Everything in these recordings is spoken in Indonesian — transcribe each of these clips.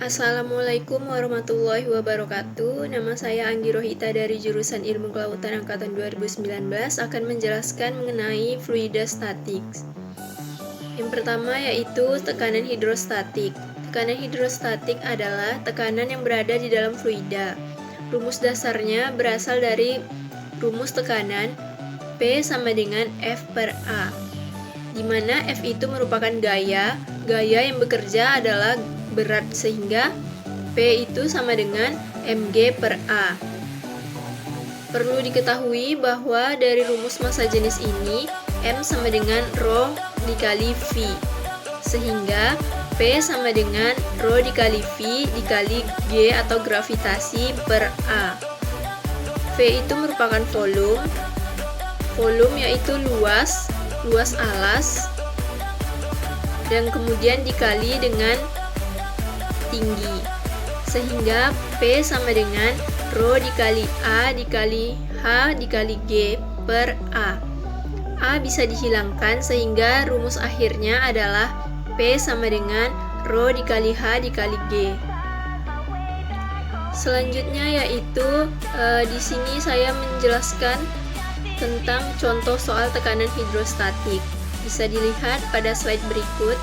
Assalamualaikum warahmatullahi wabarakatuh. Nama saya Anggi Rohita dari jurusan Ilmu Kelautan angkatan 2019 akan menjelaskan mengenai fluida statik. Yang pertama yaitu tekanan hidrostatik. Tekanan hidrostatik adalah tekanan yang berada di dalam fluida. Rumus dasarnya berasal dari rumus tekanan P sama dengan F per A, di mana F itu merupakan gaya yang bekerja adalah berat, sehingga P itu sama dengan mg per A. Perlu diketahui bahwa dari rumus massa jenis ini M sama dengan ρ dikali V, sehingga P sama dengan ρ dikali V dikali G atau gravitasi per A. V itu merupakan volume yaitu luas alas, dan kemudian dikali dengan tinggi, sehingga P sama dengan ρ dikali A dikali H dikali G per A. A bisa dihilangkan sehingga rumus akhirnya adalah P sama dengan ρ dikali H dikali G. Selanjutnya yaitu di sini saya menjelaskan tentang contoh soal tekanan hidrostatik. Bisa dilihat pada slide berikut.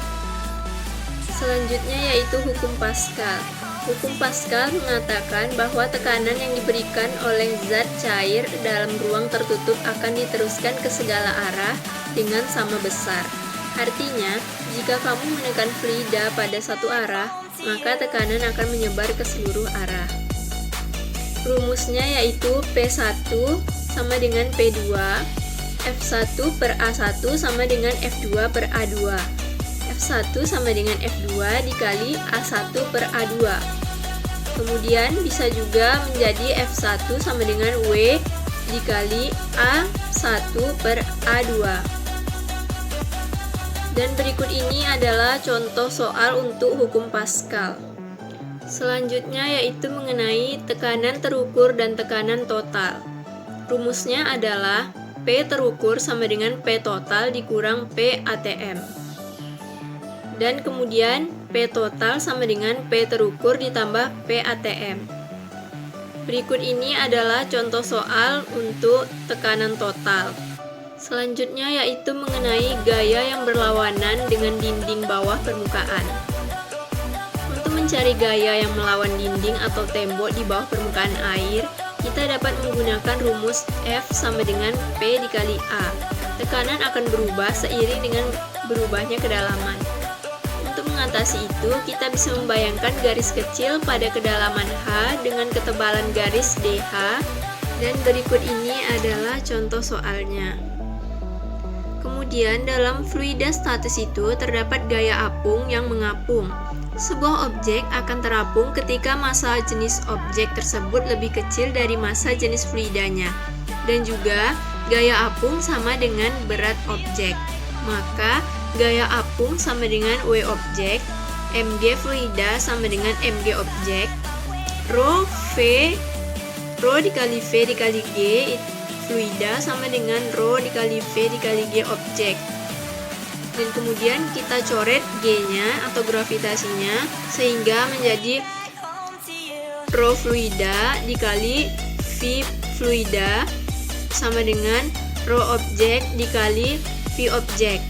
Selanjutnya yaitu hukum Pascal. Hukum Pascal mengatakan bahwa tekanan yang diberikan oleh zat cair dalam ruang tertutup akan diteruskan ke segala arah dengan sama besar. Artinya, jika kamu menekan fluida pada satu arah, maka tekanan akan menyebar ke seluruh arah. Rumusnya yaitu P1 sama dengan P2, F1 per A1 sama dengan F2 per A2. F1 sama dengan F2 dikali A1 per A2. Kemudian bisa juga menjadi F1 sama dengan W dikali A1 per A2. Dan berikut ini adalah contoh soal untuk hukum Pascal. Selanjutnya yaitu mengenai tekanan terukur dan tekanan total. Rumusnya adalah P terukur sama dengan P total dikurang P ATM. Dan kemudian P total sama dengan P terukur ditambah P ATM. Berikut ini adalah contoh soal untuk tekanan total. Selanjutnya yaitu mengenai gaya yang berlawanan dengan dinding bawah permukaan. Untuk mencari gaya yang melawan dinding atau tembok di bawah permukaan air, kita dapat menggunakan rumus F sama dengan P dikali A. Tekanan akan berubah seiring dengan berubahnya kedalaman. Untuk mengatasi itu, kita bisa membayangkan garis kecil pada kedalaman H dengan ketebalan garis DH, dan berikut ini adalah contoh soalnya. Kemudian dalam fluida statis itu terdapat gaya apung yang mengapung. Sebuah objek akan terapung ketika massa jenis objek tersebut lebih kecil dari massa jenis fluidanya, dan juga gaya apung sama dengan berat objek. Maka gaya apung sama dengan W objek, mg fluida sama dengan mg objek, ρ dikali V dikali G fluida sama dengan ρ dikali V dikali G objek. Dan kemudian kita coret G-nya atau gravitasinya sehingga menjadi ρ fluida dikali V fluida sama dengan ρ objek dikali V objek.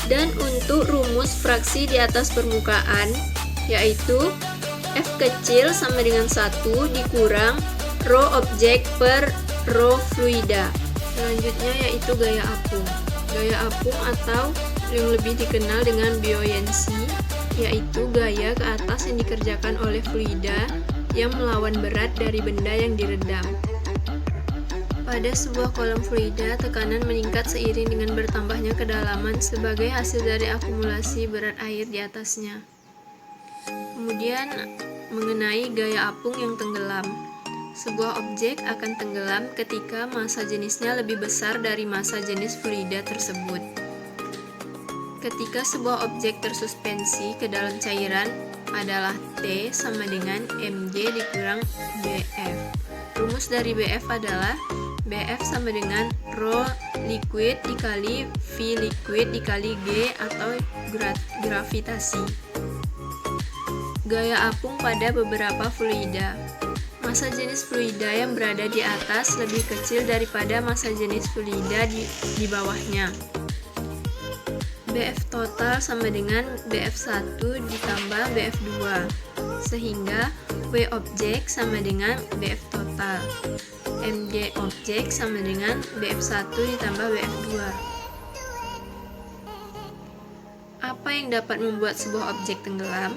Dan untuk rumus fraksi di atas permukaan yaitu F kecil sama dengan 1 dikurang ρ objek per ρ fluida. Selanjutnya yaitu gaya apung. Gaya apung atau yang lebih dikenal dengan buoyancy yaitu gaya ke atas yang dikerjakan oleh fluida yang melawan berat dari benda yang diredam. Pada sebuah kolom fluida, tekanan meningkat seiring dengan bertambahnya kedalaman sebagai hasil dari akumulasi berat air di atasnya. Kemudian mengenai gaya apung yang tenggelam. Sebuah objek akan tenggelam ketika massa jenisnya lebih besar dari massa jenis fluida tersebut. Ketika sebuah objek tersuspensi ke dalam cairan adalah T sama dengan mg dikurang Bf. Rumus dari Bf adalah Bf sama dengan ρ liquid dikali V liquid dikali G atau gravitasi. Gaya apung pada beberapa fluida. Massa jenis fluida yang berada di atas lebih kecil daripada massa jenis fluida di bawahnya. BF total sama dengan BF1 ditambah BF2, sehingga W objek sama dengan BF total. MG objek sama dengan BF1 ditambah BF2. Apa yang dapat membuat sebuah objek tenggelam?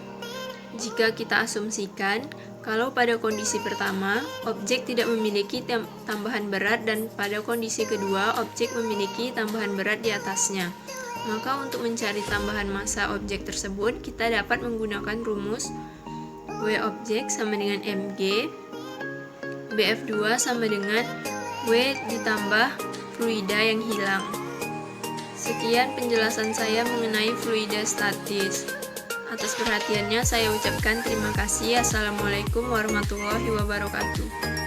Jika kita asumsikan kalau pada kondisi pertama, objek tidak memiliki tambahan berat dan pada kondisi kedua, objek memiliki tambahan berat di atasnya. Maka untuk mencari tambahan massa objek tersebut, kita dapat menggunakan rumus W objek sama dengan MG, BF2 sama dengan W ditambah fluida yang hilang. Sekian penjelasan saya mengenai fluida statis. Atas perhatiannya saya ucapkan terima kasih. Assalamualaikum warahmatullahi wabarakatuh.